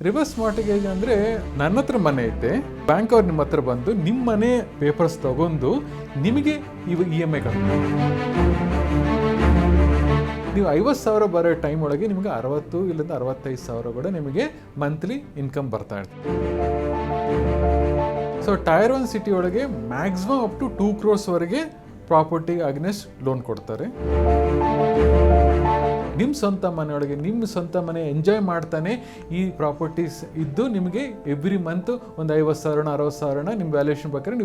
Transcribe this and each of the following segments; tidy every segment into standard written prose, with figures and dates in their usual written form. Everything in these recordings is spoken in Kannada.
ರಿವರ್ಸ್ ಮಾರ್ಟಿಗೇಜ್ ಅಂದರೆ ನನ್ನ ಹತ್ರ ಮನೆ ಐತೆ, ಬ್ಯಾಂಕ್ ಅವ್ರು ನಿಮ್ಮ ಹತ್ರ ಬಂದು ನಿಮ್ಮ ಮನೆ ಪೇಪರ್ಸ್ ತಗೊಂಡು ನಿಮಗೆ ಇವಾಗ EMI ಕಟ್ತಾರೆ. ನೀವು 50,000 ಬರೋ ಟೈಮ್ ಒಳಗೆ ನಿಮಗೆ 60 ಇಲ್ಲಿಂದ 65,000 ಕೂಡ ನಿಮಗೆ ಮಂತ್ಲಿ ಇನ್ಕಮ್ ಬರ್ತಾ ಇರ್ತದೆ. ಸೊ ಟೈರ್ 1 ಸಿಟಿ ಒಳಗೆ ಮ್ಯಾಕ್ಸಿಮಮ್ ಅಪ್ ಟು 2 crores ವರೆಗೆ ಪ್ರಾಪರ್ಟಿ ಅಗ್ನೆಸ್ಟ್ ಲೋನ್ ಕೊಡ್ತಾರೆ. ನಿಮ್ಮ ಸ್ವಂತ ಮನೆಯೊಳಗೆ ನಿಮ್ಮ ಸ್ವಂತ ಮನೆ ಎಂಜಾಯ್ ಮಾಡ್ತಾನೆ ಈ ಪ್ರಾಪರ್ಟೀಸ್ ಇದ್ದು ನಿಮಗೆ ಎವ್ರಿ ಮಂತ್ ಒಂದು 50,000 60,000 ನಿಮ್ಮ ವ್ಯಾಲ್ಯೂಯೇಷನ್ ಬೇಕಾದ್ರೆ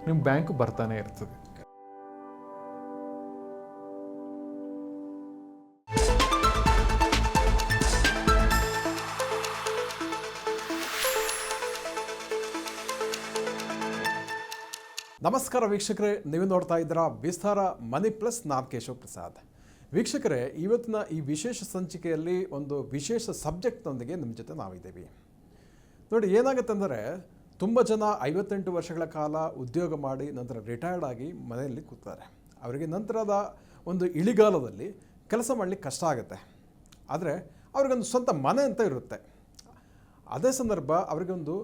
ನಿಮ್ಮ ಬ್ಯಾಂಕ್ ಬರ್ತಾನೆ ಇರ್ತದೆ. ನಮಸ್ಕಾರ ವೀಕ್ಷಕರೇ, ನೀವು ನೋಡ್ತಾ ಇದ್ದೀರಾ ವಿಸ್ತಾರ ಮನಿ ಪ್ಲಸ್. ನಾನು ಕೇಶವ್ ಪ್ರಸಾದ್. ವೀಕ್ಷಕರೇ, ಇವತ್ತಿನ ಈ ವಿಶೇಷ ಸಂಚಿಕೆಯಲ್ಲಿ ಒಂದು ವಿಶೇಷ ಸಬ್ಜೆಕ್ಟ್ನೊಂದಿಗೆ ನಿಮ್ಮ ಜೊತೆ ನಾವಿದ್ದೀವಿ. ನೋಡಿ, ಏನಾಗುತ್ತೆ ಅಂದರೆ ತುಂಬ ಜನ 58 ವರ್ಷಗಳ ಕಾಲ ಉದ್ಯೋಗ ಮಾಡಿ ನಂತರ ರಿಟೈರ್ಡ್ ಆಗಿ ಮನೆಯಲ್ಲಿ ಕೂತ್ತಾರೆ. ಅವರಿಗೆ ನಂತರದ ಒಂದು ಇಳಿಗಾಲದಲ್ಲಿ ಕೆಲಸ ಮಾಡಲಿಕ್ಕೆ ಕಷ್ಟ ಆಗುತ್ತೆ. ಆದರೆ ಅವ್ರಿಗೊಂದು ಸ್ವಂತ ಮನೆ ಅಂತ ಇರುತ್ತೆ. ಅದೇ ಸಂದರ್ಭ ಅವರಿಗೊಂದು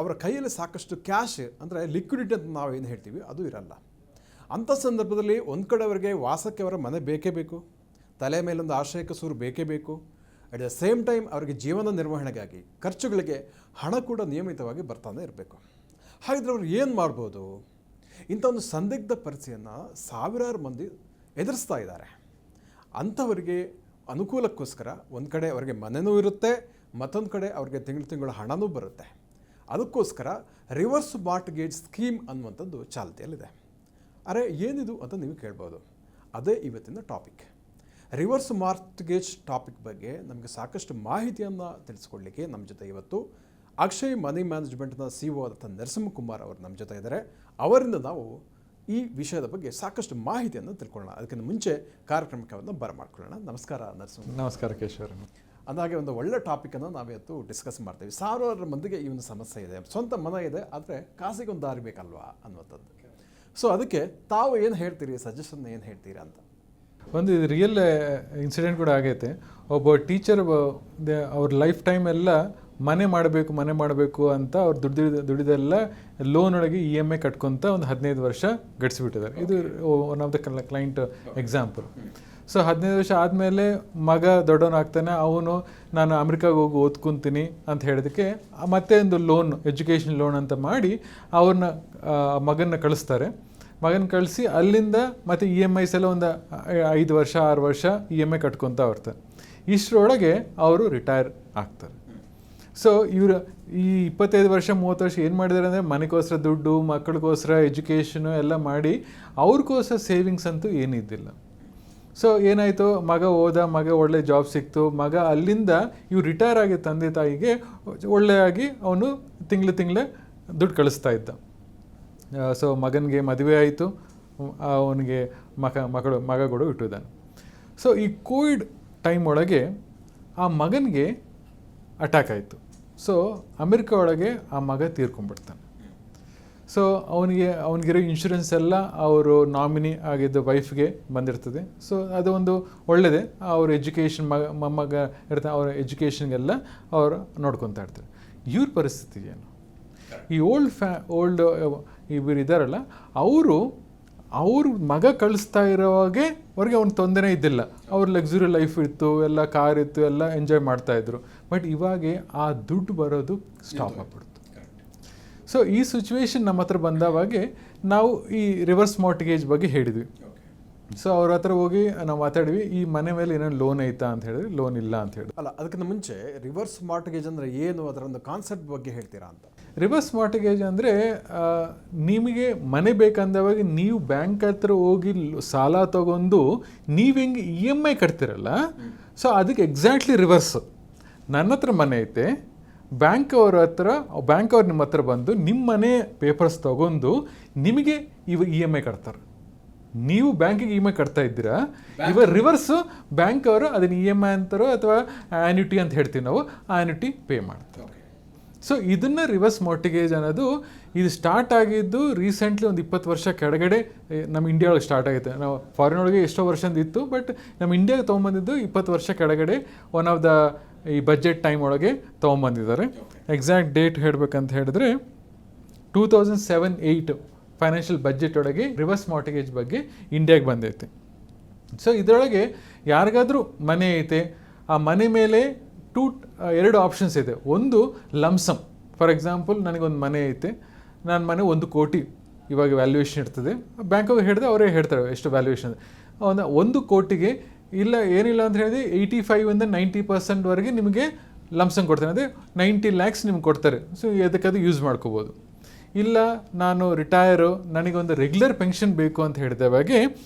ಅವರ ಕೈಯಲ್ಲಿ ಸಾಕಷ್ಟು ಕ್ಯಾಶ್ ಅಂದರೆ ಲಿಕ್ವಿಡಿಟಿ ಅಂತ ನಾವೇನು ಹೇಳ್ತೀವಿ ಅದು ಇರಲ್ಲ. ಅಂಥ ಸಂದರ್ಭದಲ್ಲಿ ಒಂದು ಕಡೆ ಅವರಿಗೆ ವಾಸಕ್ಕೆ ಅವರ ಮನೆ ಬೇಕೇ ಬೇಕು, ತಲೆ ಮೇಲೊಂದು ಆಶ್ರಯಕ್ಕೆ ಸೂರು ಬೇಕೇ ಬೇಕು. ಅಟ್ ದ ಸೇಮ್ ಟೈಮ್ ಅವರಿಗೆ ಜೀವನ ನಿರ್ವಹಣೆಗಾಗಿ ಖರ್ಚುಗಳಿಗೆ ಹಣ ಕೂಡ ನಿಯಮಿತವಾಗಿ ಬರ್ತಾನೆ ಇರಬೇಕು. ಹಾಗಿದ್ರೆ ಅವ್ರು ಏನು ಮಾಡ್ಬೋದು? ಇಂಥ ಒಂದು ಸಂದಿಗ್ಧ ಪರಿಸ್ಥಿತಿಯನ್ನು ಸಾವಿರಾರು ಮಂದಿ ಎದುರಿಸ್ತಾ ಇದ್ದಾರೆ. ಅಂಥವರಿಗೆ ಅನುಕೂಲಕ್ಕೋಸ್ಕರ ಒಂದು ಕಡೆ ಅವರಿಗೆ ಮನೆಯೂ ಇರುತ್ತೆ, ಮತ್ತೊಂದು ಕಡೆ ಅವ್ರಿಗೆ ತಿಂಗಳು ಹಣನೂ ಬರುತ್ತೆ. ಅದಕ್ಕೋಸ್ಕರ ರಿವರ್ಸ್ ಮಾರ್ಟ್ಗೇಜ್ ಸ್ಕೀಮ್ ಅನ್ನುವಂಥದ್ದು ಚಾಲ್ತಿಯಲ್ಲಿದೆ. ಅರೆ ಏನಿದು ಅಂತ ನೀವು ಕೇಳ್ಬೋದು. ಅದೇ ಇವತ್ತಿನ ಟಾಪಿಕ್. ರಿವರ್ಸ್ ಮಾರ್ಟ್ಗೇಜ್ ಟಾಪಿಕ್ ಬಗ್ಗೆ ನಮಗೆ ಸಾಕಷ್ಟು ಮಾಹಿತಿಯನ್ನು ತಿಳಿಸ್ಕೊಡ್ಲಿಕ್ಕೆ ನಮ್ಮ ಜೊತೆ ಇವತ್ತು ಅಕ್ಷಯ್ ಮನಿ ಮ್ಯಾನೇಜ್ಮೆಂಟ್ನ CEO ಆದಂಥ ನರಸಿಂಹಕುಮಾರ್ ಅವರು ನಮ್ಮ ಜೊತೆ ಇದ್ದಾರೆ. ಅವರಿಂದ ನಾವು ಈ ವಿಷಯದ ಬಗ್ಗೆ ಸಾಕಷ್ಟು ಮಾಹಿತಿಯನ್ನು ತಿಳ್ಕೊಳ್ಳೋಣ. ಅದಕ್ಕಿಂತ ಮುಂಚೆ ಕಾರ್ಯಕ್ರಮಕ್ಕೆ ಬರಮಾಡ್ಕೊಳ್ಳೋಣ. ನಮಸ್ಕಾರ ನರಸಿಂಹ. ನಮಸ್ಕಾರ ಕೇಶವ್. ಅಂದಾಗೆ ಒಂದು ಒಳ್ಳೆ ಟಾಪಿಕನ್ನು ನಾವಿವತ್ತು ಡಿಸ್ಕಸ್ ಮಾಡ್ತೀವಿ. ಸಾವಿರಾರು ಮಂದಿಗೆ ಈ ಒಂದು ಸಮಸ್ಯೆ ಇದೆ, ಸ್ವಂತ ಮನೆ ಇದೆ, ಆದರೆ ಕಾಸಿಗೆ ಒಂದು ದಾರಿ ಬೇಕಲ್ವಾ ಅನ್ನುವಂಥದ್ದು. ಸೊ ಅದಕ್ಕೆ ತಾವು ಏನು ಹೇಳ್ತೀರಿ, ಸಜೆಷನ್ ಏನು ಹೇಳ್ತೀರಿ ಅಂತ? ಒಂದು ರಿಯಲ್ ಇನ್ಸಿಡೆಂಟ್ ಕೂಡ ಆಗೈತೆ. ಒಬ್ಬ ಟೀಚರ್ ಅವ್ರ ಲೈಫ್ ಟೈಮ್ ಎಲ್ಲ ಮನೆ ಮಾಡಬೇಕು ಅಂತ ಅವ್ರು ದುಡಿದೆಲ್ಲ ಲೋನ್ ಒಳಗೆ EMI ಕಟ್ಕೊತ ಒಂದು 15 ವರ್ಷ ಗಡಿಸಿಬಿಟ್ಟಿದ್ದಾರೆ. ಇದು one of the client example. So 15 ವರ್ಷ ಆದಮೇಲೆ ಮಗ ದೊಡ್ಡವನಾಗ್ತಾನೆ. ಅವನು ನಾನು ಅಮೆರಿಕಾಗೆ ಹೋಗಿ ಓದ್ಕೊತೀನಿ ಅಂತ ಹೇಳಿದಕ್ಕೆ ಮತ್ತೆ ಒಂದು ಲೋನ್, ಎಜುಕೇಷನ್ ಲೋನ್ ಅಂತ ಮಾಡಿ ಅವ್ರನ್ನ ಮಗನ ಕಳಿಸ್ತಾರೆ. ಮಗನ ಕಳಿಸಿ ಅಲ್ಲಿಂದ ಮತ್ತು EMIs ಎಲ್ಲ ಒಂದು 5 ವರ್ಷ 6 ವರ್ಷ EMI ಕಟ್ಕೊತಾ ಬರ್ತಾರೆ. ಇಷ್ಟರೊಳಗೆ ಅವರು ರಿಟೈರ್ ಆಗ್ತಾರೆ. ಸೊ ಇವರು ಈ 25 ವರ್ಷ 30 ವರ್ಷ ಏನು ಮಾಡಿದ್ದಾರೆ ಅಂದರೆ ಮನೆಗೋಸ್ಕರ ದುಡ್ಡು, ಮಕ್ಕಳಿಗೋಸ್ಕರ ಎಜುಕೇಷನು ಎಲ್ಲ ಮಾಡಿ ಅವ್ರಿಗೋಸ್ಕರ ಸೇವಿಂಗ್ಸ್ ಅಂತೂ ಏನಿದ್ದಿಲ್ಲ. ಸೊ ಏನಾಯಿತು, ಮಗ ಹೋದ, ಮಗ ಒಳ್ಳೆ ಜಾಬ್ ಸಿಕ್ತು, ಮಗ ಅಲ್ಲಿಂದ ಇವ್ರು ರಿಟೈರ್ ಆಗಿ ತಂದೆ ತಾಯಿಗೆ ಒಳ್ಳೆಯಾಗಿ ಅವನು ತಿಂಗಳು ದುಡ್ಡು ಕಳಿಸ್ತಾ ಇದ್ದ. ಸೊ ಮಗನಿಗೆ ಮದುವೆ ಆಯಿತು, ಅವನಿಗೆ ಮಗ ಕೂಡ ಇಟ್ಟಿದ್ದಾನೆ. ಸೊ ಈ ಕೋವಿಡ್ ಟೈಮ್ ಒಳಗೆ ಆ ಮಗನಿಗೆ ಅಟ್ಯಾಕ್ ಆಯಿತು. ಸೊ ಅಮೆರಿಕ ಒಳಗೆ ಆ ಮಗ ತೀರ್ಕೊಂಡ್ಬಿಡ್ತಾನೆ. ಸೊ ಅವನಿಗಿರೋ ಇನ್ಶೂರೆನ್ಸ್ ಎಲ್ಲ ಅವರು ನಾಮಿನಿ ಆಗಿದ್ದ ವೈಫ್ಗೆ ಬಂದಿರ್ತದೆ. ಸೊ ಅದು ಒಂದು ಒಳ್ಳೆಯದೇ. ಅವ್ರ ಎಜುಕೇಷನ್ ಮೊಮ್ಮಗ ಇರ್ತಾರೆ, ಅವ್ರ ಎಜುಕೇಷನ್ಗೆಲ್ಲ ಅವರು ನೋಡ್ಕೊತಾ ಇರ್ತಾರೆ. ಇವ್ರ ಪರಿಸ್ಥಿತಿ ಏನು? ಈ ಓಲ್ಡ್ ಇವರು ಇದ್ದಾರಲ್ಲ, ಅವ್ರ ಮಗ ಕಳಿಸ್ತಾ ಇರೋವಾಗೆ ಅವ್ರಿಗೆ ಅವ್ನ ತೊಂದರೆ ಇದ್ದಿಲ್ಲ. ಅವ್ರ ಲಕ್ಸುರಿ ಲೈಫ್ ಇತ್ತು, ಎಲ್ಲ ಕಾರ್ ಇತ್ತು, ಎಲ್ಲ ಎಂಜಾಯ್ ಮಾಡ್ತಾಯಿದ್ರು. ಬಟ್ ಇವಾಗೆ ಆ ದುಡ್ಡು ಬರೋದು ಸ್ಟಾಪ್ ಆಗ್ಬಿಡ್ತು. ಸೊ ಈ ಸಿಚುವೇಶನ್ ನಮ್ಮ ಹತ್ರ ಬಂದವಾಗೆ ನಾವು ಈ ರಿವರ್ಸ್ ಮಾರ್ಟ್ಗೇಜ್ ಬಗ್ಗೆ ಹೇಳಿದ್ವಿ. ಸೊ ಅವ್ರ ಹತ್ರ ಹೋಗಿ ನಾವು ಮಾತಾಡಿದ್ವಿ, ಈ ಮನೆ ಮೇಲೆ ಏನೇನು ಲೋನ್ ಐತಾ ಅಂತ ಹೇಳಿದ್ರೆ ಲೋನ್ ಇಲ್ಲ ಅಂತ ಹೇಳಿ. ಅಲ್ಲ, ಅದಕ್ಕಿಂತ ಮುಂಚೆ ರಿವರ್ಸ್ ಮಾರ್ಟ್ಗೇಜ್ ಅಂದರೆ ಏನು, ಅದರ ಒಂದು ಕಾನ್ಸೆಪ್ಟ್ ಬಗ್ಗೆ ಹೇಳ್ತೀರಾ ಅಂತ? ರಿವರ್ಸ್ ಮಾರ್ಟ್ಗೇಜ್ ಅಂದರೆ ನಿಮಗೆ ಮನೆ ಬೇಕಂದವಾಗ ನೀವು ಬ್ಯಾಂಕ್ ಹತ್ರ ಹೋಗಿ ಸಾಲ ತಗೊಂಡು ನೀವು ಹೆಂಗೆ EMI ಕಟ್ತಿರಲ್ಲ, ಸೊ ಅದಕ್ಕೆ ಎಕ್ಸಾಕ್ಟ್ಲಿ ರಿವರ್ಸ್. ನನ್ನ ಹತ್ರ ಮನೆ ಐತೆ, ಬ್ಯಾಂಕ್ ಅವ್ರು ನಿಮ್ಮ ಹತ್ರ ಬಂದು ನಿಮ್ಮ ಮನೆ ಪೇಪರ್ಸ್ ತಗೊಂಡು ನಿಮಗೆ ಇವಾಗ EMI ಕಟ್ತಾರೆ. ನೀವು ಬ್ಯಾಂಕಿಗೆ EMI ಕಟ್ತಾ ಇದ್ದೀರಾ, ಇವಾಗ ರಿವರ್ಸು ಬ್ಯಾಂಕ್ ಅವರು ಅದನ್ನು EMI ಅಂತಾರೋ ಅಥವಾ ಆ್ಯನ್ಯುಟಿ ಅಂತ ಹೇಳ್ತೀವಿ ನಾವು, ಆ್ಯನ್ಯುಟಿ ಪೇ ಮಾಡ್ತಾರೆ. ಸೊ ಇದನ್ನು ರಿವರ್ಸ್ ಮಾರ್ಟ್ಗೇಜ್ ಅನ್ನೋದು ಇದು ಸ್ಟಾರ್ಟ್ ಆಗಿದ್ದು ರೀಸೆಂಟ್ಲಿ ಒಂದು 20 ವರ್ಷ ಕೆಳಗಡೆ ನಮ್ಮ ಇಂಡಿಯಾ ಒಳಗೆ ಸ್ಟಾರ್ಟ್ ಆಗೈತೆ. ನಾವು ಫಾರಿನ್ ಒಳಗೆ ಎಷ್ಟೋ ವರ್ಷದಿಂದ ಇತ್ತು, ಬಟ್ ನಮ್ಮ ಇಂಡಿಯಾಗೆ ತೊಗೊಂಬಂದಿದ್ದು 20 ವರ್ಷ ಕೆಳಗಡೆ ಒನ್ ಆಫ್ ದ ಈ ಬಜೆಟ್ ಟೈಮ್ ಒಳಗೆ ತೊಗೊಂಬಂದಿದ್ದಾರೆ. ಎಕ್ಸಾಕ್ಟ್ ಡೇಟ್ ಹೇಳಬೇಕಂತ ಹೇಳಿದ್ರೆ 2007-8 ಫೈನಾನ್ಷಿಯಲ್ ಬಜೆಟ್ ಒಳಗೆ ರಿವರ್ಸ್ ಮಾರ್ಟಿಗೇಜ್ ಬಗ್ಗೆ ಇಂಡಿಯಾಗೆ ಬಂದೈತೆ. ಸೊ ಇದರೊಳಗೆ ಯಾರಿಗಾದರೂ ಮನೆ ಐತೆ, ಆ ಮನೆ ಮೇಲೆ ಎರಡು ಆಪ್ಷನ್ಸ್ ಇದೆ. ಒಂದು ಲಮ್ಸಮ್, ಫಾರ್ ಎಕ್ಸಾಂಪಲ್ ನನಗೊಂದು ಮನೆ ಐತೆ, ನನ್ನ ಮನೆ 1 ಕೋಟಿ ಇವಾಗ ವ್ಯಾಲ್ಯೂಯೇಷನ್ ಇರ್ತದೆ. ಬ್ಯಾಂಕಿಗೆ ಹಿಡಿದು ಅವರೇ ಹೇಳ್ತಾರೆ ಎಷ್ಟು ವ್ಯಾಲ್ಯೂಯೇಷನ್. 1 ಕೋಟಿಗೆ ಏನಿಲ್ಲ ಅಂತ ಹೇಳಿದ್ರೆ 85-90% ನಿಮಗೆ ಲಮ್ಸಮ್ ಕೊಡ್ತಾರೆ, ಅಂದರೆ 90 lakhs ನಿಮ್ಗೆ ಕೊಡ್ತಾರೆ. ಸೊ ಅದಕ್ಕದು ಯೂಸ್ ಮಾಡ್ಕೋಬೋದು. ಇಲ್ಲ ನಾನು ರಿಟೈರು, ನನಗೊಂದು ರೆಗ್ಯುಲರ್ ಪೆನ್ಷನ್ ಬೇಕು ಅಂತ ಹೇಳಿದವಾಗೆ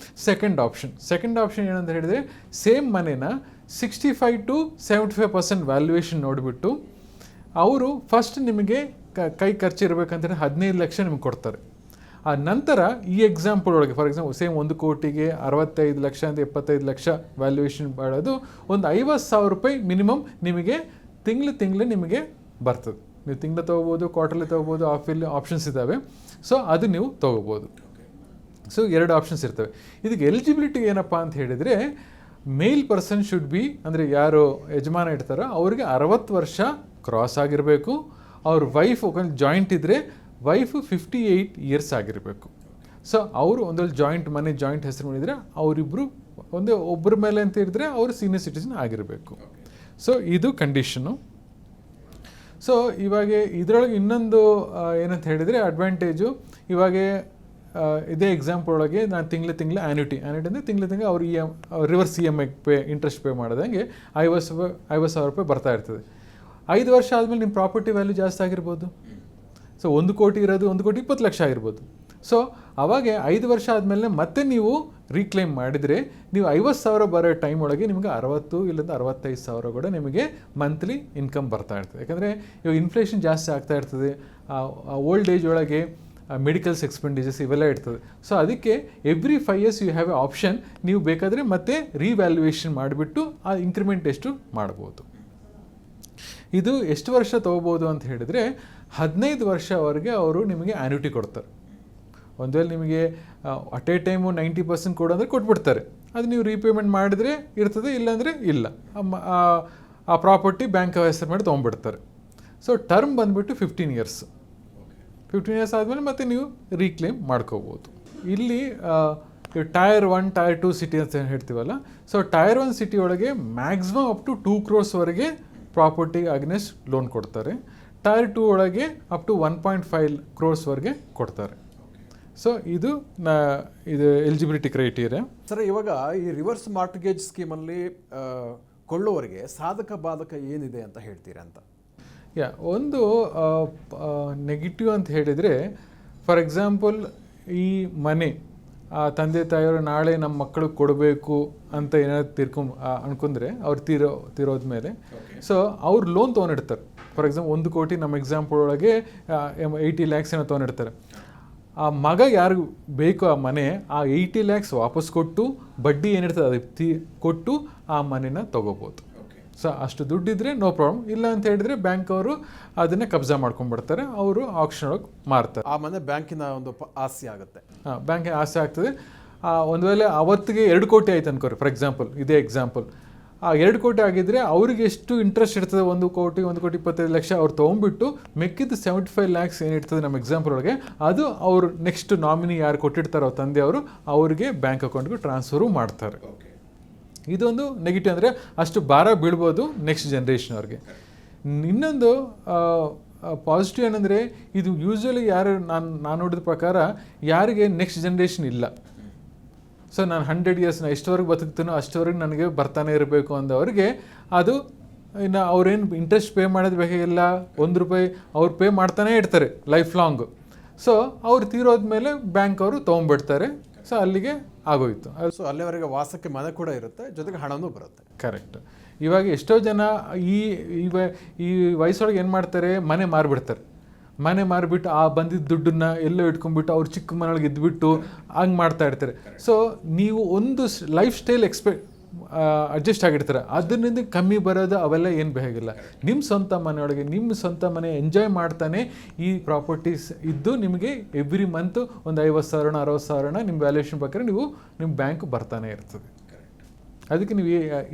ಸೆಕೆಂಡ್ ಆಪ್ಷನ್ ಏನಂತ ಹೇಳಿದರೆ, ಸೇಮ್ ಮನೇನ 65-75% ವ್ಯಾಲ್ಯೂಯೇಷನ್ ನೋಡಿಬಿಟ್ಟು ಅವರು ಫಸ್ಟ್ ನಿಮಗೆ ಕೈ ಖರ್ಚು ಇರಬೇಕಂತೇಳಿ 15 ಲಕ್ಷ ನಿಮ್ಗೆ ಕೊಡ್ತಾರೆ. ಆ ನಂತರ ಈ ಎಕ್ಸಾಂಪಲ್ ಒಳಗೆ ಫಾರ್ ಎಕ್ಸಾಂಪಲ್ ಸೇಮ್ 1 ಕೋಟಿಗೆ 65 ಲಕ್ಷ ಅಂತ 75 ಲಕ್ಷ ವ್ಯಾಲ್ಯೂಯೇಷನ್ ಮಾಡೋದು ಒಂದು 50,000 ರೂಪಾಯಿ ಮಿನಿಮಮ್ ನಿಮಗೆ ತಿಂಗಳು ನಿಮಗೆ ಬರ್ತದೆ. ನೀವು ತಿಂಗಳು ತೊಗೋಬೋದು, ಕ್ವಾರ್ಟರ್ಲಿ ತೊಗೋಬೋದು, ಆಪ್ಷನ್ಸ್ ಇದ್ದಾವೆ. ಸೊ ಅದು ನೀವು ತೊಗೋಬೋದು. ಸೊ 2 ಆಪ್ಷನ್ಸ್ ಇರ್ತವೆ. ಇದಕ್ಕೆ ಎಲಿಜಿಬಿಲಿಟಿ ಏನಪ್ಪ ಅಂತ ಹೇಳಿದರೆ, ಮೇಲ್ ಪರ್ಸನ್ ಶುಡ್ ಬಿ, ಅಂದರೆ ಯಾರು ಯಜಮಾನ ಇರ್ತಾರೋ ಅವ್ರಿಗೆ 60 ವರ್ಷ ಕ್ರಾಸ್ ಆಗಿರಬೇಕು. ಅವ್ರ ವೈಫ್ ಜಾಯಿಂಟ್ ಇದ್ದರೆ ವೈಫು 58 ಇಯರ್ಸ್ ಆಗಿರಬೇಕು. ಸೊ ಅವರು ಒಂದೊಂದು ಮನೆ ಜಾಯಿಂಟ್ ಹೆಸರು ಮಾಡಿದರೆ ಅವರಿಬ್ಬರು ಒಬ್ಬರ ಮೇಲೆ ಅಂತ ಹೇಳಿದ್ರೆ ಅವರು ಸೀನಿಯರ್ ಸಿಟಿಸನ್ ಆಗಿರಬೇಕು. ಸೊ ಇದು ಕಂಡೀಷನು. ಸೊ ಇವಾಗ ಇದರೊಳಗೆ ಇನ್ನೊಂದು ಏನಂತ ಹೇಳಿದರೆ ಅಡ್ವಾಂಟೇಜು, ಇವಾಗ ಇದೇ ಎಕ್ಸಾಂಪಲ್ ಒಳಗೆ ನಾನು ತಿಂಗಳು ಆ್ಯನ್ಯುಟಿ ಅಂದರೆ ತಿಂಗಳು ಅವ್ರು ರಿವರ್ಸ್ EMI ಇಂಟ್ರೆಸ್ಟ್ ಪೇ ಮಾಡಿದಂಗೆ 50,000 ರೂಪಾಯಿ ಬರ್ತಾ ಇರ್ತದೆ. 5 ವರ್ಷ ಆದಮೇಲೆ ನಿಮ್ಮ ಪ್ರಾಪರ್ಟಿ ವ್ಯಾಲ್ಯೂ ಜಾಸ್ತಿ ಆಗಿರ್ಬೋದು. ಸೊ 1 ಕೋಟಿ ಇರೋದು 1 ಕೋಟಿ 20 ಲಕ್ಷ ಆಗಿರ್ಬೋದು. ಸೊ ಅವಾಗ 5 ವರ್ಷ ಆದಮೇಲೆ ಮತ್ತೆ ನೀವು ರೀಕ್ಲೈಮ್ ಮಾಡಿದರೆ ನೀವು 50,000 ಬರೋ ಟೈಮ್ ಒಳಗೆ ನಿಮಗೆ 60 ಇಲ್ಲದ 65,000 ಕೂಡ ನಿಮಗೆ ಮಂತ್ಲಿ ಇನ್ಕಮ್ ಬರ್ತಾ ಇರ್ತದೆ. ಯಾಕಂದರೆ ಇವಾಗ ಇನ್ಫ್ಲೇಷನ್ ಜಾಸ್ತಿ ಆಗ್ತಾ ಇರ್ತದೆ, ಓಲ್ಡ್ ಏಜ್ ಒಳಗೆ ಮೆಡಿಕಲ್ಸ್ ಎಕ್ಸ್ಪೆಂಡಿಚರ್ಸ್ ಇವೆಲ್ಲ ಇರ್ತದೆ. ಸೊ ಅದಕ್ಕೆ every 5 years you have a option, ನೀವು ಬೇಕಾದರೆ ಮತ್ತೆ ರಿವ್ಯಾಲ್ಯೂಯೇಷನ್ ಮಾಡಿಬಿಟ್ಟು ಆ ಇಂಕ್ರಿಮೆಂಟ್ ಎಷ್ಟು ಮಾಡ್ಬೋದು. ಇದು ಎಷ್ಟು ವರ್ಷ ತೊಗೋಬೋದು ಅಂತ ಹೇಳಿದರೆ 15 ವರ್ಷವರೆಗೆ ಅವರು ನಿಮಗೆ ಆ್ಯನ್ಯುಟಿ ಕೊಡ್ತಾರೆ. ಒಂದು ವೇಳೆ ನಿಮಗೆ ಅಟ್ ಎ ಟೈಮು 90% ಕೊಡೋಂದರೆ ಕೊಟ್ಬಿಡ್ತಾರೆ. ಅದು ನೀವು ರೀಪೇಮೆಂಟ್ ಮಾಡಿದರೆ ಇರ್ತದೆ, ಇಲ್ಲಾಂದರೆ ಇಲ್ಲ. ಆ ಪ್ರಾಪರ್ಟಿ ಬ್ಯಾಂಕ್ ಹೆಸರು ಮಾಡಿ ತೊಗೊಂಡ್ಬಿಡ್ತಾರೆ. ಸೊ ಟರ್ಮ್ ಬಂದುಬಿಟ್ಟು 15 years. 15 years ಆದಮೇಲೆ ಮತ್ತೆ ನೀವು ರೀಕ್ಲೇಮ್ ಮಾಡ್ಕೋಬೋದು. ಇಲ್ಲಿ ಟೈರ್ 1, ಟೈರ್ 2 ಸಿಟಿ ಅಂತ ಹೇಳ್ತೀವಲ್ಲ, ಸೊ ಟೈರ್ 1 ಸಿಟಿ ಒಳಗೆ maximum up to 2 crores property against loan ಕೊಡ್ತಾರೆ. ಟೈರ್ 2 ಒಳಗೆ ಅಪ್ ಟು 1.5 crores ಕೊಡ್ತಾರೆ. ಸೊ ಇದು ಎಲಿಜಿಬಿಲಿಟಿ ಕ್ರೈಟೀರಿಯಾ. ಸರ್, ಇವಾಗ ಈ ರಿವರ್ಸ್ ಮಾರ್ಟ್ಗೇಜ್ ಸ್ಕೀಮಲ್ಲಿ ಕೊಳ್ಳುವವರಿಗೆ ಸಾಧಕ ಬಾಧಕ ಏನಿದೆ ಅಂತ ಹೇಳ್ತೀರಾ ಅಂತ? ಒಂದು ನೆಗೆಟಿವ್ ಅಂತ ಹೇಳಿದರೆ, ಫಾರ್ ಎಕ್ಸಾಂಪಲ್ ಈ ಮನೆ ತಂದೆ ತಾಯಿಯವರು ನಾಳೆ ನಮ್ಮ ಮಕ್ಕಳಿಗೆ ಕೊಡಬೇಕು ಅಂತ ಏನಾದ್ರು ಅನ್ಕೊಂಡ್ರೆ ಅವ್ರು ತೀರೋದ್ಮೇಲೆ ಸೊ ಅವ್ರು ಲೋನ್ ತೊಗೊಂಡಿರ್ತಾರೆ. ಫಾರ್ ಎಕ್ಸಾಂಪಲ್ 1 ಕೋಟಿ ನಮ್ಮ ಎಕ್ಸಾಂಪಲ್ ಒಳಗೆ 80 lakhs ಏನೋ ತೊಗೊಂಡಿರ್ತಾರೆ. ಆ ಮಗ ಯಾರಿಗೂ ಬೇಕು ಆ ಮನೆ, ಆ 80 lakhs ವಾಪಸ್ ಕೊಟ್ಟು ಬಡ್ಡಿ ಏನಿರ್ತದೆ ಅದಕ್ಕೆ ಕೊಟ್ಟು ಆ ಮನೆನ ತೊಗೋಬೋದು. ಸೊ ಅಷ್ಟು ದುಡ್ಡಿದ್ರೆ ನೋ ಪ್ರಾಬ್ಲಮ್. ಇಲ್ಲ ಅಂತ ಹೇಳಿದ್ರೆ ಬ್ಯಾಂಕ್ ಅವರು ಅದನ್ನೇ ಕಬ್ಜಾ ಮಾಡ್ಕೊಂಡ್ಬಿಡ್ತಾರೆ, ಅವರು ಆಕ್ಷನ್ ಒಳಗೆ ಮಾರ್ತಾರೆ. ಆ ಮನೆ ಬ್ಯಾಂಕಿನ ಒಂದು ಆಸ್ತಿ ಆಗುತ್ತೆ. ಬ್ಯಾಂಕಿನ ಆಸ್ತಿ ಆಗ್ತದೆ. ಒಂದು ವೇಳೆ ಅವತ್ತಿಗೆ 2 ಕೋಟಿ ಆಯ್ತು ಅನ್ಕೋರಿ, ಫಾರ್ ಎಕ್ಸಾಂಪಲ್ ಇದೇ ಎಕ್ಸಾಂಪಲ್. ಆ 2 ಕೋಟಿ ಆಗಿದ್ರೆ ಅವ್ರಿಗೆ ಎಷ್ಟು ಇಂಟ್ರೆಸ್ಟ್ ಇರ್ತದೆ, 1 ಕೋಟಿ 25 ಲಕ್ಷ ಅವ್ರು ತೊಗೊಂಡ್ಬಿಟ್ಟು ಮೆಕ್ಕಿದ್ದು 75 lakhs ಏನಿರ್ತದೆ ನಮ್ಮ ಎಕ್ಸಾಂಪಲ್ ಒಳಗೆ, ಅದು ಅವರು ನೆಕ್ಸ್ಟ್ ನಾಮಿನಿ ಯಾರು ಕೊಟ್ಟಿರ್ತಾರೋ ತಂದೆಯವರು ಅವ್ರಿಗೆ ಬ್ಯಾಂಕ್ ಅಕೌಂಟ್ಗೆ ಟ್ರಾನ್ಸ್ಫರು ಮಾಡ್ತಾರೆ. ಇದೊಂದು ನೆಗೆಟಿವ್, ಅಂದರೆ ಅಷ್ಟು ಭಾರ ಬೀಳ್ಬೋದು ನೆಕ್ಸ್ಟ್ ಜನ್ರೇಷನ್ ಅವ್ರಿಗೆ. ಇನ್ನೊಂದು ಪಾಸಿಟಿವ್ ಏನಂದರೆ, ಇದು ಯೂಶ್ವಲಿ ಯಾರು ನಾನು ನೋಡಿದ ಪ್ರಕಾರ ಯಾರಿಗೆ ನೆಕ್ಸ್ಟ್ ಜನ್ರೇಷನ್ ಇಲ್ಲ, ಸೊ ನಾನು 100 years ಎಷ್ಟವರೆಗೆ ಬದುಕ್ತೀನೋ ಅಷ್ಟವರೆಗೆ ನನಗೆ ಬರ್ತಾನೆ ಇರಬೇಕು ಅಂದವ್ರಿಗೆ ಅದು ಇನ್ನು ಅವ್ರೇನು ಇಂಟ್ರೆಸ್ಟ್ ಪೇ ಮಾಡೋದು ಬೇಕಾಗಿಲ್ಲ, 1 ರೂಪಾಯಿ ಅವ್ರು ಪೇ ಮಾಡ್ತಾನೇ ಇರ್ತಾರೆ ಲೈಫ್ ಲಾಂಗ್. ಸೊ ಅವ್ರು ತೀರೋದ್ಮೇಲೆ ಬ್ಯಾಂಕ್ ಅವರು ತೊಗೊಂಡ್ಬಿಡ್ತಾರೆ. ಸೊ ಅಲ್ಲಿಗೆ ಆಗೋಯ್ತು. ಸೊ ಅಲ್ಲಿವರೆಗೆ ವಾಸಕ್ಕೆ ಮನೆ ಕೂಡ ಇರುತ್ತೆ, ಜೊತೆಗೆ ಹಣನೂ ಬರುತ್ತೆ. ಕರೆಕ್ಟ್. ಇವಾಗ ಎಷ್ಟೋ ಜನ ಈ ವಯಸ್ಸೊಳಗೆ ಏನು ಮಾಡ್ತಾರೆ, ಮನೆ ಮಾರಿಬಿಡ್ತಾರೆ. ಮನೆ ಮಾರಿಬಿಟ್ಟು ಆ ಬಂದಿದ್ದ ದುಡ್ಡನ್ನು ಎಲ್ಲೋ ಇಟ್ಕೊಂಡ್ಬಿಟ್ಟು ಅವ್ರು ಚಿಕ್ಕ ಮನೆಯೊಳಗೆ ಇದ್ಬಿಟ್ಟು ಹಂಗೆ ಮಾಡ್ತಾ ಇರ್ತಾರೆ. ಸೊ ನೀವು ಒಂದು ಲೈಫ್ ಸ್ಟೈಲ್ ಅಡ್ಜಸ್ಟ್ ಆಗಿರ್ತಾರೆ, ಅದರಿಂದ ಕಮ್ಮಿ ಬರೋದು ಅವೆಲ್ಲ ಏನು ಬೇಕಾಗಿಲ್ಲ. ನಿಮ್ಮ ಸ್ವಂತ ಮನೆಯೊಳಗೆ ನಿಮ್ಮ ಸ್ವಂತ ಮನೆ ಎಂಜಾಯ್ ಮಾಡ್ತಾನೆ ಈ ಪ್ರಾಪರ್ಟೀಸ್ ಇದ್ದು ನಿಮಗೆ ಎವ್ರಿ ಮಂತ್ ಒಂದು 50,000 60,000 ನಿಮ್ಮ ವ್ಯಾಲ್ಯೂಯೇಷನ್ ಬೇಕಾದ್ರೆ ನಿಮ್ಮ ಬ್ಯಾಂಕ್ ಬರ್ತಾನೆ ಇರ್ತದೆ. ಅದಕ್ಕೆ ನೀವು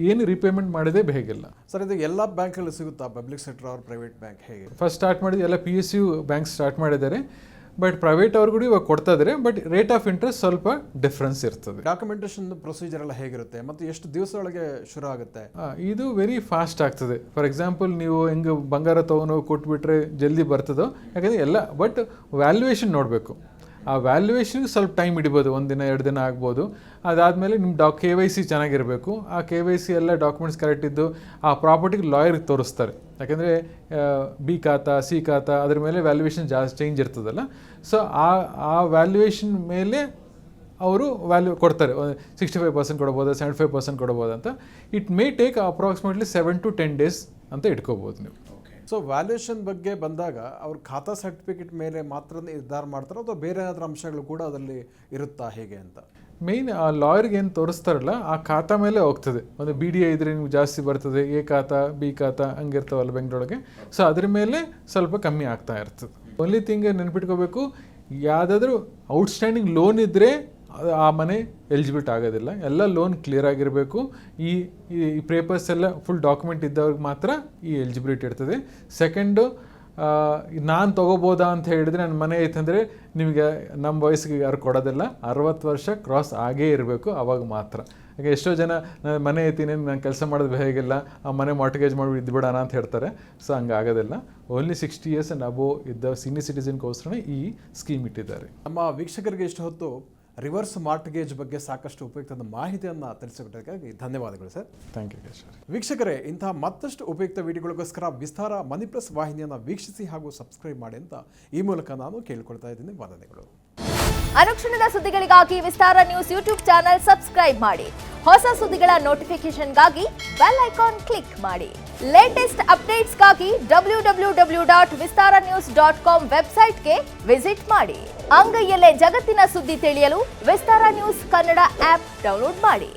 ಏನು ರೀಪೇಮೆಂಟ್ ಮಾಡೋದೇ ಬೇಕಿಲ್ಲ. ಸರ್, ಇದು ಎಲ್ಲ ಬ್ಯಾಂಕಲ್ಲಿ ಸಿಗುತ್ತಾ, public sector or private bank ಹೇಗೆ? ಫಸ್ಟ್ ಸ್ಟಾರ್ಟ್ ಮಾಡಿದ್ದು ಎಲ್ಲ PSU ಬ್ಯಾಂಕ್ ಸ್ಟಾರ್ಟ್ ಮಾಡಿದ್ದಾರೆ, ಬಟ್ ಪ್ರೈವೇಟ್ ಅವ್ರು ಕೂಡ ಇವಾಗ ಕೊಡ್ತಾ ಇದ್ದಾರೆ, ಬಟ್ ರೇಟ್ ಆಫ್ ಇಂಟ್ರೆಸ್ಟ್ ಸ್ವಲ್ಪ ಡಿಫ್ರೆನ್ಸ್ ಇರ್ತದೆ. ಡಾಕ್ಯುಮೆಂಟೇಷನ್ ಪ್ರೊಸೀಜರ್ ಎಲ್ಲ ಹೇಗಿರುತ್ತೆ ಮತ್ತು ಎಷ್ಟು ದಿವಸದೊಳಗೆ ಶುರು ಆಗುತ್ತೆ? ಇದು ವೆರಿ ಫಾಸ್ಟ್ ಆಗ್ತದೆ. ಫಾರ್ ಎಕ್ಸಾಂಪಲ್ ನೀವು ಹೆಂಗೆ ಬಂಗಾರ ತೊಗೊಂಡು ಕೊಟ್ಬಿಟ್ರೆ ಜಲ್ದಿ ಬರ್ತದೋ, ಯಾಕಂದರೆ ಎಲ್ಲ ಬಟ್ ವ್ಯಾಲ್ಯೂಯೇಷನ್ ನೋಡಬೇಕು. ಆ ವ್ಯಾಲ್ಯೂಯೇಷನ್ಗೆ ಸ್ವಲ್ಪ ಟೈಮ್ ಹಿಡಿಬೋದು, 1 ದಿನ 2 ದಿನ ಆಗ್ಬೋದು. ಅದಾದಮೇಲೆ ನಿಮ್ಮ KYC ಚೆನ್ನಾಗಿರಬೇಕು. ಆ KYC ಎಲ್ಲ ಡಾಕ್ಯುಮೆಂಟ್ಸ್ ಕರೆಕ್ಟ್ ಇದ್ದು ಆ ಪ್ರಾಪರ್ಟಿಗೆ ಲಾಯರ್ಗೆ ತೋರಿಸ್ತಾರೆ. ಯಾಕೆಂದರೆ B ಖಾತಾ C ಖಾತಾ ಅದ್ರ ಮೇಲೆ ವ್ಯಾಲ್ಯೂಯೇಷನ್ ಜಾಸ್ತಿ ಚೇಂಜ್ ಇರ್ತದಲ್ಲ. ಸೊ ಆ ವ್ಯಾಲ್ಯೂಯೇಷನ್ ಮೇಲೆ ಅವರು ವ್ಯಾಲ್ಯೂ ಕೊಡ್ತಾರೆ. 65% ಕೊಡ್ಬೋದು, 75% ಕೊಡ್ಬೋದು ಅಂತ. It may take approximately 7 to 10 days ಅಂತ ಇಟ್ಕೋಬೋದು ನೀವು. ಸೊ ವ್ಯಾಲ್ಯೂಯೇಷನ್ ಬಗ್ಗೆ ಬಂದಾಗ ಅವ್ರ ಖಾತಾ ಸರ್ಟಿಫಿಕೇಟ್ ಮೇಲೆ ಮಾತ್ರ ನಿರ್ಧಾರ ಮಾಡ್ತಾರೆ ಅಥವಾ ಬೇರೆ ಏನಾದರೂ ಅಂಶಗಳು ಕೂಡ ಅದರಲ್ಲಿ ಇರುತ್ತಾ ಹೇಗೆ ಅಂತ? ಮೇಯ್ನ್ ಆ ಲಾಯರ್ಗೆ ಏನು ತೋರಿಸ್ತಾರಲ್ಲ ಆ ಖಾತಾ ಮೇಲೆ ಹೋಗ್ತದೆ. ಒಂದು BDI ಇದ್ರೆ ನಿಮ್ಗೆ ಜಾಸ್ತಿ ಬರ್ತದೆ, A ಖಾತಾ B ಖಾತಾ ಹಂಗಿರ್ತಾವಲ್ಲ ಬೆಂಗಳೂರಿಗೆ. ಸೊ ಅದ್ರ ಮೇಲೆ ಸ್ವಲ್ಪ ಕಮ್ಮಿ ಆಗ್ತಾ ಇರ್ತದೆ. ಓನ್ಲಿ ಥಿಂಗ್ ನೆನ್ಪಿಟ್ಕೋಬೇಕು, ಯಾವುದಾದ್ರೂ ಔಟ್ಸ್ಟ್ಯಾಂಡಿಂಗ್ ಲೋನ್ ಇದ್ದರೆ ಆ ಮನೆ ಎಲಿಜಿಬಿಲಿಟಿ ಆಗೋದಿಲ್ಲ. ಎಲ್ಲ ಲೋನ್ ಕ್ಲಿಯರ್ ಆಗಿರಬೇಕು. ಈ ಪೇಪರ್ಸ್ ಎಲ್ಲ ಫುಲ್ ಡಾಕ್ಯುಮೆಂಟ್ ಇದ್ದವ್ರಿಗೆ ಮಾತ್ರ ಈ ಎಲಿಜಿಬಿಲಿಟಿ ಇರ್ತದೆ. ಸೆಕೆಂಡು, ನಾನು ತೊಗೋಬೋದಾ ಅಂತ ಹೇಳಿದ್ರೆ ನನ್ನ ಮನೆ ಐತಂದರೆ ನಿಮಗೆ ನಮ್ಮ ವಯಸ್ಸಿಗೆ ಯಾರು ಕೊಡೋದಿಲ್ಲ. 60 ವರ್ಷ ಕ್ರಾಸ್ ಆಗೇ ಇರಬೇಕು, ಆವಾಗ ಮಾತ್ರ. ಯಾಕೆ ಎಷ್ಟೋ ಜನ ನಾನು ಮನೆ ಐತೀನಿ, ನಾನು ಕೆಲಸ ಮಾಡೋದು ಹೇಗಿಲ್ಲ, ಆ ಮನೆ ಮಾರ್ಟ್ಗೇಜ್ ಮಾಡಿ ಇದ್ಬಿಡೋಣ ಅಂತ ಹೇಳ್ತಾರೆ. ಸೊ ಹಂಗೆ ಆಗೋದಿಲ್ಲ. ಓನ್ಲಿ 60 years ಆ್ಯಂಡ್ ಅಬೋವ್ ಇದ್ದ ಸೀನಿಯರ್ ಸಿಟಿಸನ್ಗೋಸ್ಕರ ಈ ಸ್ಕೀಮ್ ಇಟ್ಟಿದ್ದಾರೆ. ನಮ್ಮ ವೀಕ್ಷಕರಿಗೆ ಇಷ್ಟು ಹೊತ್ತು ರಿವರ್ಸ್ ಮಾರ್ಟ್ಗೇಜ್ ಬಗ್ಗೆ ಸಾಕಷ್ಟು ಉಪಯುಕ್ತದ ಮಾಹಿತಿಯನ್ನು ತಿಳಿಸಿಕೊಟ್ಟದಕ್ಕಾಗಿ ಧನ್ಯವಾದಗಳು ಸರ್. Thank you Keshav. ವೀಕ್ಷಕರೇ, ಇಂತಹ ಮತ್ತಷ್ಟು ಉಪಯುಕ್ತ ವಿಡಿಯೋಗಳಿಗೋಸ್ಕರ ವಿಸ್ತಾರ ಮನಿ ಪ್ಲಸ್ ವಾಹಿನಿಯನ್ನು ವೀಕ್ಷಿಸಿ ಹಾಗೂ ಸಬ್ಸ್ಕ್ರೈಬ್ ಮಾಡಿ ಅಂತ ಈ ಮೂಲಕ ನಾನು ಕೇಳಿಕೊಳ್ತಾ ಇದ್ದೀನಿ. ವಂದನೆಗಳು. ಅನುಕ್ಷಣದ ಸುದ್ದಿಗಳಿಗಾಗಿ ವಿಸ್ತಾರ ನ್ಯೂಸ್ ಯೂಟ್ಯೂಬ್ ಚಾನೆಲ್ ಸಬ್ಸ್ಕ್ರೈಬ್ ಮಾಡಿ. ಹೊಸ ಸುದ್ದಿಗಳ ನೋಟಿಫಿಕೇಶನ್ಗಾಗಿ ಬೆಲ್ ಐಕಾನ್ ಕ್ಲಿಕ್ ಮಾಡಿ. ಲೇಟೆಸ್ಟ್ ಅಪ್ಡೇಟ್ಸ್ಗಾಗಿ www.vistaranews.com ವೆಬ್ಸೈಟ್ಗೆ ವಿಸಿಟ್ ಮಾಡಿ. ಅಂಗೈಯಲ್ಲೇ ಜಗತ್ತಿನ ಸುದ್ದಿ ತಿಳಿಯಲು ವಿಸ್ತಾರ ನ್ಯೂಸ್ ಕನ್ನಡ ಆಪ್ ಡೌನ್ಲೋಡ್ ಮಾಡಿ.